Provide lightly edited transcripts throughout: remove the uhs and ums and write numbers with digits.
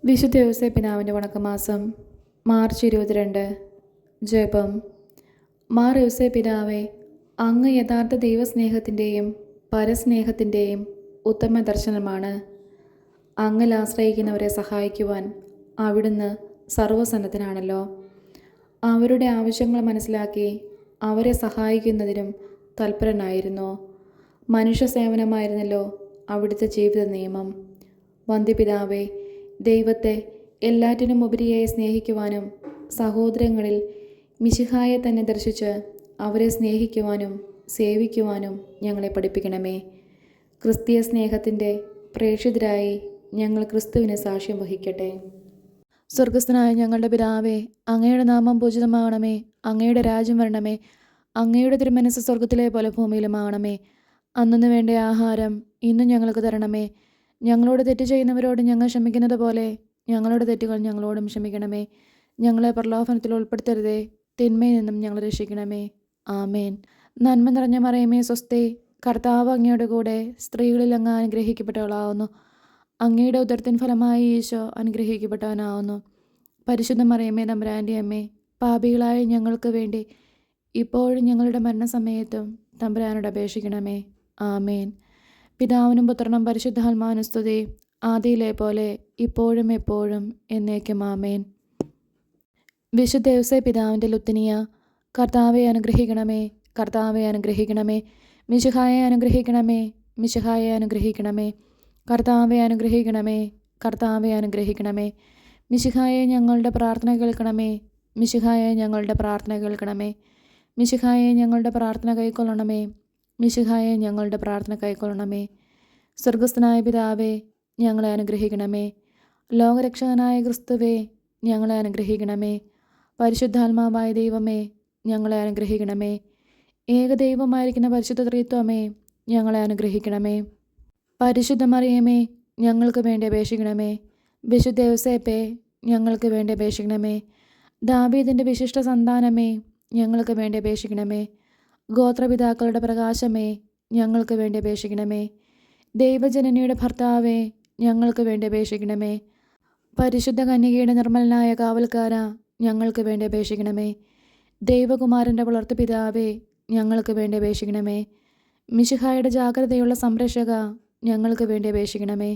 വിശുദ്ധ ഔസേപ്പിതാവിൻ്റെ വണക്കമാസം മാർച്ച് 22. ജപം. മാർ ഔസേപ്പിതാവേ, അങ്ങ് യഥാർത്ഥ ദൈവസ്നേഹത്തിൻ്റെയും പരസ്നേഹത്തിൻ്റെയും ഉത്തമ ദർശനമാണ്. അങ്ങിൽ ആശ്രയിക്കുന്നവരെ സഹായിക്കുവാൻ അവിടുന്ന് സർവ്വസന്നദ്ധനാണല്ലോ. അവരുടെ ആവശ്യങ്ങൾ മനസ്സിലാക്കി അവരെ സഹായിക്കുന്നതിനും തൽപരനായിരുന്നു. മനുഷ്യ സേവനമായിരുന്നല്ലോ അവിടുത്തെ ജീവിത നിയമം. വന്ധ്യപിതാവേ, ദൈവത്തെ എല്ലാറ്റിനും ഉപരിയായി സ്നേഹിക്കുവാനും സഹോദരങ്ങളിൽ മിശിഹായെ തന്നെ ദർശിച്ച് അവരെ സ്നേഹിക്കുവാനും സേവിക്കുവാനും ഞങ്ങളെ പഠിപ്പിക്കണമേ. ക്രിസ്തീയ സ്നേഹത്തിൻ്റെ പ്രേക്ഷിതരായി ഞങ്ങൾ ക്രിസ്തുവിന് സാക്ഷ്യം വഹിക്കട്ടെ. സ്വർഗസ്ഥനായ ഞങ്ങളുടെ പിതാവേ, അങ്ങയുടെ നാമം പൂജിതമാകണമേ. അങ്ങയുടെ രാജ്യം വരണമേ. അങ്ങയുടെ തിരുമനസ്സ് സ്വർഗത്തിലെ പോലെ ഭൂമിയിലുമാകണമേ. അന്നു വേണ്ട ആഹാരം ഇന്നും ഞങ്ങൾക്ക് തരണമേ. ഞങ്ങളോട് തെറ്റ് ചെയ്യുന്നവരോട് ഞങ്ങൾ ക്ഷമിക്കുന്നത് പോലെ ഞങ്ങളുടെ തെറ്റുകൾ ഞങ്ങളോടും ക്ഷമിക്കണമേ. ഞങ്ങളെ പ്രലോഭനത്തിൽ ഉൾപ്പെടുത്തരുതേ, തിന്മയിൽ നിന്നും ഞങ്ങൾ രക്ഷിക്കണമേ. ആമേൻ. നന്മ നിറഞ്ഞ മറിയമേ സ്വസ്തി, കർത്താവ് അങ്ങയുടെ കൂടെ സ്ത്രീകളിൽ അങ്ങ് അനുഗ്രഹിക്കപ്പെട്ടവളാവുന്നു. അങ്ങയുടെ ഉദരത്തിൻ ഫലമായി ഈശോ അനുഗ്രഹിക്കപ്പെട്ടവനാവുന്നു. പരിശുദ്ധ മറിയമേ തമ്പുരാൻ്റെ അമ്മേ, പാപികളായ ഞങ്ങൾക്ക് വേണ്ടി ഇപ്പോഴും ഞങ്ങളുടെ മരണസമയത്തും തമ്പുരാനോട് അപേക്ഷിക്കണമേ. ആമേൻ. പിതാവിനും പുത്രനും പരിശുദ്ധാത്മാവിനും സ്തുതി, ആദിയിലെ പോലെ ഇപ്പോഴും എപ്പോഴും എന്നേക്കും. ആമേൻ. വിശുദ്ധ ഔസേപ്പിതാവിൻ്റെ ലുത്തിനിയ. കർത്താവെ അനുഗ്രഹിക്കണമേ, കർത്താവെ അനുഗ്രഹിക്കണമേ. മിശിഹായെ അനുഗ്രഹിക്കണമേ, മിശിഹായെ അനുഗ്രഹിക്കണമേ. കർത്താവെ അനുഗ്രഹിക്കണമേ, കർത്താവെ അനുഗ്രഹിക്കണമേ. മിശിഹായെ ഞങ്ങളുടെ പ്രാർത്ഥന കേൾക്കണമേ, മിശിഹായെ ഞങ്ങളുടെ പ്രാർത്ഥന കേൾക്കണമേ. മിശിഹായെ ഞങ്ങളുടെ പ്രാർത്ഥന കൈക്കൊള്ളണമേ, മിശിഹായെ ഞങ്ങളുടെ പ്രാർത്ഥന കൈക്കൊള്ളണമേ. സ്വർഗസ്ഥനായ പിതാവേ, ഞങ്ങളെ അനുഗ്രഹിക്കണമേ. ലോകരക്ഷകനായ ക്രിസ്തുവേ, ഞങ്ങളെ അനുഗ്രഹിക്കണമേ. പരിശുദ്ധാത്മാവായ ദൈവമേ, ഞങ്ങളെ അനുഗ്രഹിക്കണമേ. ഏകദൈവമായിരിക്കുന്ന പരിശുദ്ധ ത്രിത്വമേ, ഞങ്ങളെ അനുഗ്രഹിക്കണമേ. പരിശുദ്ധ മറിയമേ, ഞങ്ങൾക്ക് വേണ്ടി അപേക്ഷിക്കണമേ. വിശുദ്ധ ഔസേപ്പേ, ഞങ്ങൾക്ക് വേണ്ടി അപേക്ഷിക്കണമേ. ദാവീദിൻ്റെ വിശിഷ്ട സന്താനമേ, ഞങ്ങൾക്ക് വേണ്ടി അപേക്ഷിക്കണമേ. ഗോത്രപിതാക്കളുടെ പ്രകാശമേ, ഞങ്ങൾക്ക് വേണ്ടി അപേക്ഷിക്കണമേ. ദൈവജനനിയുടെ ഭർത്താവേ, ഞങ്ങൾക്ക് വേണ്ടി അപേക്ഷിക്കണമേ. പരിശുദ്ധ കന്യകയുടെ നിർമ്മലനായ കാവൽക്കാര, ഞങ്ങൾക്ക് വേണ്ടി അപേക്ഷിക്കണമേ. ദൈവകുമാരൻ്റെ വളർത്തു പിതാവേ, ഞങ്ങൾക്ക് വേണ്ടി അപേക്ഷിക്കണമേ. മിശിഹായുടെ ജാഗ്രതയുള്ള സംരക്ഷക, ഞങ്ങൾക്ക് വേണ്ടി അപേക്ഷിക്കണമേ.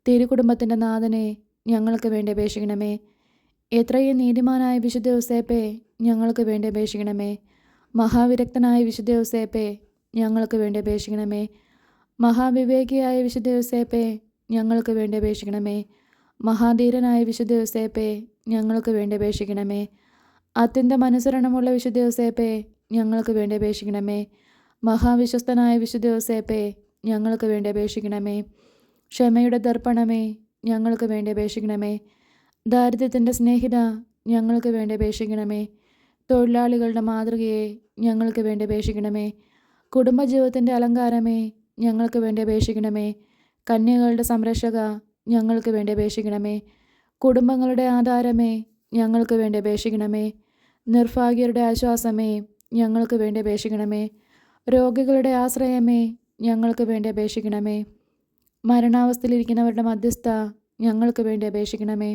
തിരുകുടുംബത്തിൻ്റെ നാഥനെ, ഞങ്ങൾക്ക് വേണ്ടി അപേക്ഷിക്കണമേ. എത്രയും നീതിമാനായ വിശുദ്ധ ഔസേപ്പേ, ഞങ്ങൾക്ക് വേണ്ടി അപേക്ഷിക്കണമേ. മഹാവിരക്തനായ വിശുദ്ധ ഔസേപ്പേ, ഞങ്ങൾക്ക് വേണ്ടി അപേക്ഷിക്കണമേ. മഹാവിവേകിയായ വിശുദ്ധ ഔസേപ്പേ, ഞങ്ങൾക്ക് വേണ്ടി അപേക്ഷിക്കണമേ. മഹാധീരനായ വിശുദ്ധ ഔസേപ്പേ, ഞങ്ങൾക്ക് വേണ്ടി അപേക്ഷിക്കണമേ. അത്യന്തം അനുസരണമുള്ള വിശുദ്ധ ഔസേപ്പേ, ഞങ്ങൾക്ക് വേണ്ടി അപേക്ഷിക്കണമേ. മഹാവിശ്വസ്തനായ വിശുദ്ധ ഔസേപ്പേ, ഞങ്ങൾക്ക് വേണ്ടി അപേക്ഷിക്കണമേ. ക്ഷമയുടെ ദർപ്പണമേ, ഞങ്ങൾക്ക് വേണ്ടി അപേക്ഷിക്കണമേ. ദാരിദ്ര്യത്തിൻ്റെ സ്നേഹിത, ഞങ്ങൾക്ക് വേണ്ടി അപേക്ഷിക്കണമേ. തൊഴിലാളികളുടെ മാതൃകയെ, ഞങ്ങൾക്ക് വേണ്ടി അപേക്ഷിക്കണമേ. കുടുംബജീവിതത്തിൻ്റെ അലങ്കാരമേ, ഞങ്ങൾക്ക് വേണ്ടി അപേക്ഷിക്കണമേ. കന്യകളുടെ സംരക്ഷക, ഞങ്ങൾക്ക് വേണ്ടി അപേക്ഷിക്കണമേ. കുടുംബങ്ങളുടെ ആധാരമേ, ഞങ്ങൾക്ക് വേണ്ടി അപേക്ഷിക്കണമേ. നിർഭാഗ്യരുടെ ആശ്വാസമേ, ഞങ്ങൾക്ക് വേണ്ടി അപേക്ഷിക്കണമേ. രോഗികളുടെ ആശ്രയമേ, ഞങ്ങൾക്ക് വേണ്ടി അപേക്ഷിക്കണമേ. മരണാവസ്ഥയിലിരിക്കുന്നവരുടെ മധ്യസ്ഥ, ഞങ്ങൾക്ക് വേണ്ടി അപേക്ഷിക്കണമേ.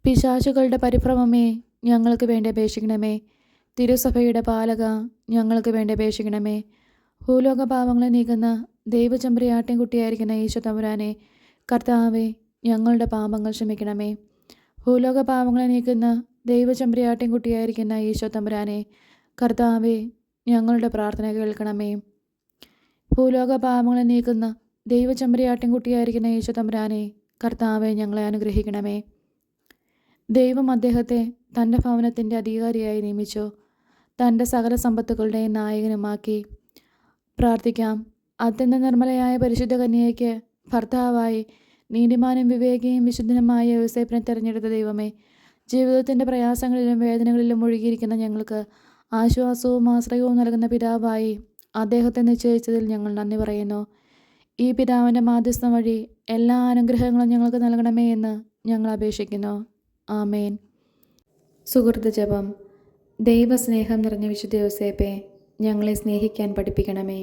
പിശാചുകളുടെ പരിഭ്രമമേ, ഞങ്ങൾക്ക് വേണ്ടി അപേക്ഷിക്കണമേ. തിരുസഭയുടെ പാലക, ഞങ്ങൾക്ക് വേണ്ടി അപേക്ഷിക്കണമേ. ഭൂലോക പാപങ്ങളെ നീക്കുന്ന ദൈവചെമ്പരിയാട്ടിൻകുട്ടിയായിരിക്കുന്ന ഈശോ തമ്പുരാനെ, കർത്താവെ, ഞങ്ങളുടെ പാപങ്ങൾ ക്ഷമിക്കണമേ. ഭൂലോക പാപങ്ങളെ നീക്കുന്ന ദൈവചെമ്പരിയാട്ടിൻകുട്ടിയായിരിക്കുന്ന ഈശോ തമ്പുരാനെ, കർത്താവെ, ഞങ്ങളുടെ പ്രാർത്ഥന കേൾക്കണമേ. ഭൂലോക പാപങ്ങളെ നീക്കുന്ന ദൈവചെമ്പരിയാട്ടിൻകുട്ടിയായിരിക്കുന്ന ഈശോ തമ്പുരാനെ, കർത്താവെ, ഞങ്ങളെ അനുഗ്രഹിക്കണമേ. ദൈവം അദ്ദേഹത്തെ തൻ്റെ ഭവനത്തിൻ്റെ അധികാരിയായി നിയമിച്ചു, തൻ്റെ സകല സമ്പത്തുകളുടെയും നായകനുമാക്കി. പ്രാർത്ഥിക്കാം. അത്യന്ത നിർമ്മലയായ പരിശുദ്ധ കന്യകയ്ക്ക് ഭർത്താവായി നീതിമാനും വിവേകിയും വിശുദ്ധനുമായ ഔസേപ്പിനെ തിരഞ്ഞെടുത്ത ദൈവമേ, ജീവിതത്തിൻ്റെ പ്രയാസങ്ങളിലും വേദനകളിലും ഒഴുകിയിരിക്കുന്ന ഞങ്ങൾക്ക് ആശ്വാസവും ആശ്രയവും നൽകുന്ന പിതാവായി അദ്ദേഹത്തെ നിശ്ചയിച്ചതിൽ ഞങ്ങൾ നന്ദി പറയുന്നു. ഈ പിതാവിൻ്റെ മാധ്യസ്ഥം വഴി എല്ലാ അനുഗ്രഹങ്ങളും ഞങ്ങൾക്ക് നൽകണമേ എന്ന് ഞങ്ങൾ അപേക്ഷിക്കുന്നു. ആമേൻ. സുഹൃത്ത് ജപം. ദൈവസ്നേഹം നിറഞ്ഞ വിശുദ്ധ ഔസേപ്പേ, ഞങ്ങളെ സ്നേഹിക്കാൻ പഠിപ്പിക്കണമേ.